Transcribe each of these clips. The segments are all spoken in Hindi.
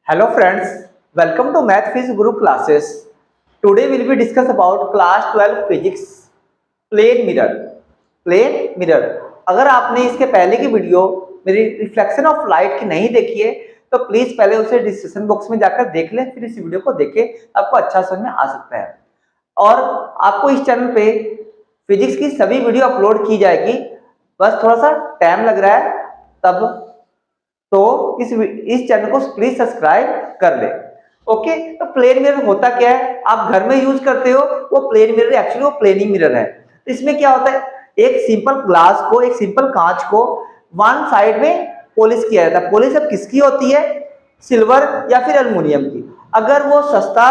Hello friends, welcome to Math Physics Group classes. Today we will be discuss about class 12 physics plane mirror. Plane mirror. अगर आपने इसके पहले की वीडियो मेरी रिफ्लेक्शन ऑफ लाइट की नहीं देखी है तो प्लीज पहले उसे डिस्क्रिप्शन बॉक्स में जाकर देख लें, फिर इस वीडियो को देखें, आपको अच्छा समझ में आ सकता है। और आपको इस चैनल पे फिजिक्स की सभी वीडियो अपलोड की जाएगी, बस थोड़ा सा टाइम लग रहा है तब, तो इस चैनल को प्लीज सब्सक्राइब कर ले। ओके, तो प्लेन मिरर होता क्या है, आप घर में यूज करते हो वो प्लेन मिरर, एक्चुअली वो प्लेनिंग मिरर है। तो इसमें क्या होता है, एक सिंपल ग्लास को, एक सिंपल कांच को वन साइड में पॉलिश किया जाता है। पॉलिश अब किसकी होती है, सिल्वर या फिर एल्युमिनियम की। अगर वो सस्ता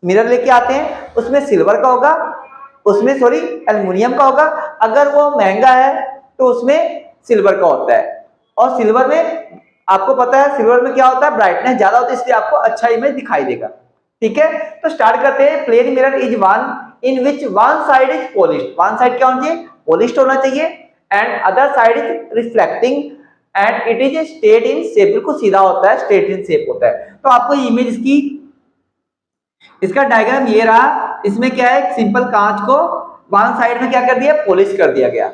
मिरर लेके आते हैं उसमें सिल्वर का होगा, उसमें सॉरी एल्युमिनियम का होगा। अगर वो महंगा है तो उसमें सिल्वर का होता है। और सिल्वर में आपको पता है, सिल्वर में क्या होता है, ब्राइटनेस ज्यादा होती है, इसलिए आपको अच्छा इमेज दिखाई देगा। ठीक है, तो स्टार्ट करते हैं। Plane mirror is one in which one side is polished. One side क्या होना चाहिए, पॉलिश्ड होना चाहिए, and other side is reflecting and it is straight in shape. बिल्कुल सीधा होता है, स्ट्रेट इन शेप होता है। तो आपको इमेज इसका डायग्राम ये रहा। इसमें क्या है, सिंपल कांच को वन साइड में क्या कर दिया, पॉलिश कर दिया गया।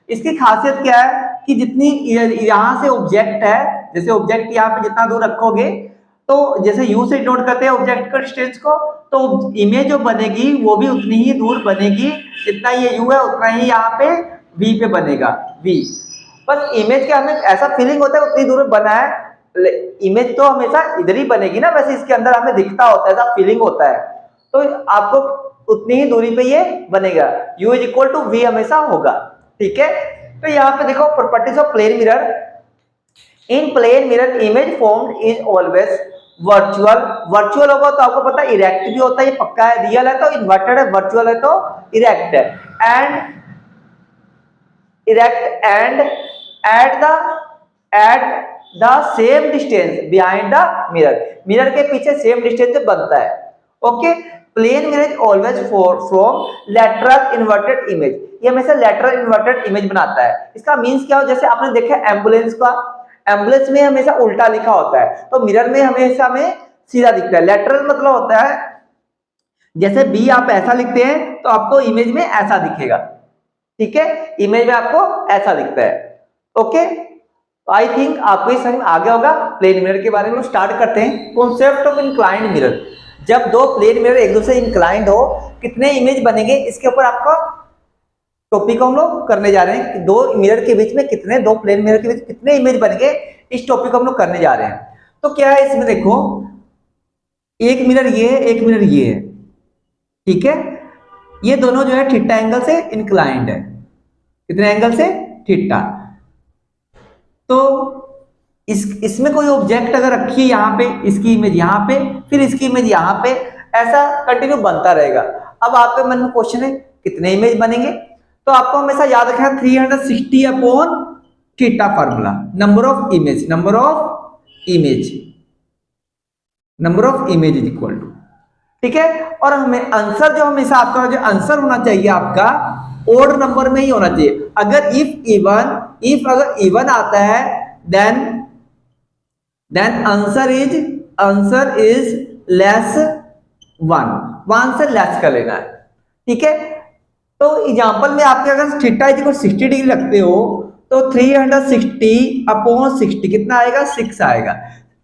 इसकी खासियत क्या है कि जितनी यहां से ऑब्जेक्ट है, जैसे ऑब्जेक्ट यहाँ पे जितना दूर रखोगे, तो जैसे यू से नोट करते हैं ऑब्जेक्ट का डिस्टेंस को, तो इमेज जो बनेगी वो भी उतनी ही दूर बनेगी। जितना ये यू है उतना ही यहाँ पे वी पे बनेगा, वी। बस इमेज का हमें ऐसा फीलिंग होता है उतनी दूर बना है, इमेज तो हमेशा इधर ही बनेगी ना, वैसे इसके अंदर हमें दिखता होता है, ऐसा फीलिंग होता है। तो आपको उतनी ही दूरी पे ये बनेगा, u is equal to v हमेशा होगा। ठीक है, तो यहाँ पे देखो properties of plane mirror. In plane mirror image formed is always virtual. Virtual होगा तो आपको पता है इरेक्ट भी होता है, ये पक्का है। रियल है तो इन्वर्टेड है, वर्चुअल है तो इरेक्ट है। And erect and at the same distance behind the mirror. Mirror के पीछे सेम डिस्टेंस से बनता है। Okay, plane mirror always from lateral inverted image. ये हमेशा लैटरल इन्वर्टेड इमेज बनाता है। इसका मींस क्या हो, जैसे आपने देखा एम्बुलेंस का, एम्बुलेंस में हमेशा उल्टा लिखा होता है, तो मिरर में हमेशा हमें सीधा दिखता है। लैटरल मतलब होता है जैसे बी आप ऐसा लिखते हैं तो आपको इमेज में ऐसा दिखेगा। ठीक है, इमेज में आपको ऐसा दिखता है। ओके, आई थिंक आपको ये समझ में आ गया होगा प्लेन मिरर के बारे में। स्टार्ट करते हैं। Concept of inclined mirror. जब दो प्लेन मिरर एक दूसरे इंक्लाइंड हो, कितने इमेज बनेंगे, इसके ऊपर आपका टॉपिक को हम लोग करने जा रहे हैं कि दो मिरर के बीच में कितने, दो प्लेन मिरर के बीच कितने इमेज बनेंगे, इस टॉपिक को हम लोग करने जा रहे हैं। तो क्या है इसमें देखो, एक मिरर ये है, एक मिरर ये है। ठीक है, ये दोनों जो है थीटा एंगल से इंक्लाइंड है। कितने एंगल से, थीटा। तो इसमें कोई ऑब्जेक्ट अगर रखिए यहाँ पे, इसकी इमेज यहाँ पे, फिर इसकी इमेज यहाँ पे, ऐसा कंटिन्यू बनता रहेगा। अब आपके मन में क्वेश्चन है कितने इमेज बनेंगे, तो आपको हमेशा याद रखना 360 upon theta formula. Number of image, number of image, number of image is equal to. ठीक है, और हमें आंसर जो हमेशा आपका जो आंसर होना चाहिए आपका ओड नंबर में ही होना चाहिए। अगर इफ अगर इवन आता है then answer is less one से लेस कर लेना है। ठीक है, तो एग्जांपल में आपके अगर थीटा इज इक्वल 60 डिग्री रखते हो तो 360 अपॉन 60 कितना आएगा, 6 आएगा।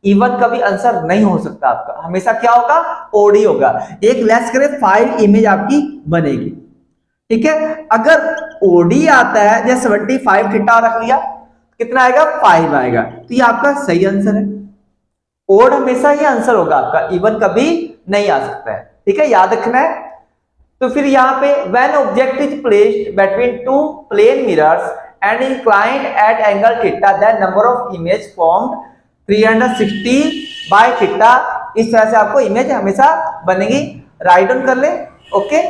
इवन कभी आंसर नहीं हो सकता आपका, हमेशा क्या होगा, ओडी होगा। एक लेस करे 5 इमेज आपकी बनेगी। ठीक है, अगर ओडी आता है जैसे 75 थीटा रख लिया, कितना आएगा, 5 आएगा। तो ये आपका सही आंसर है। ओड हमेशा ये आंसर होगा आपका, इवन कभी नहीं आ सकता है। ठीक है, याद रखना है। तो फिर यहाँ पे when object is placed between two plane mirrors and inclined at angle theta, then number of image formed 360 by theta. इस तरह से आपको इमेज हमेशा बनेगी। राइट डाउन कर ले। ओके।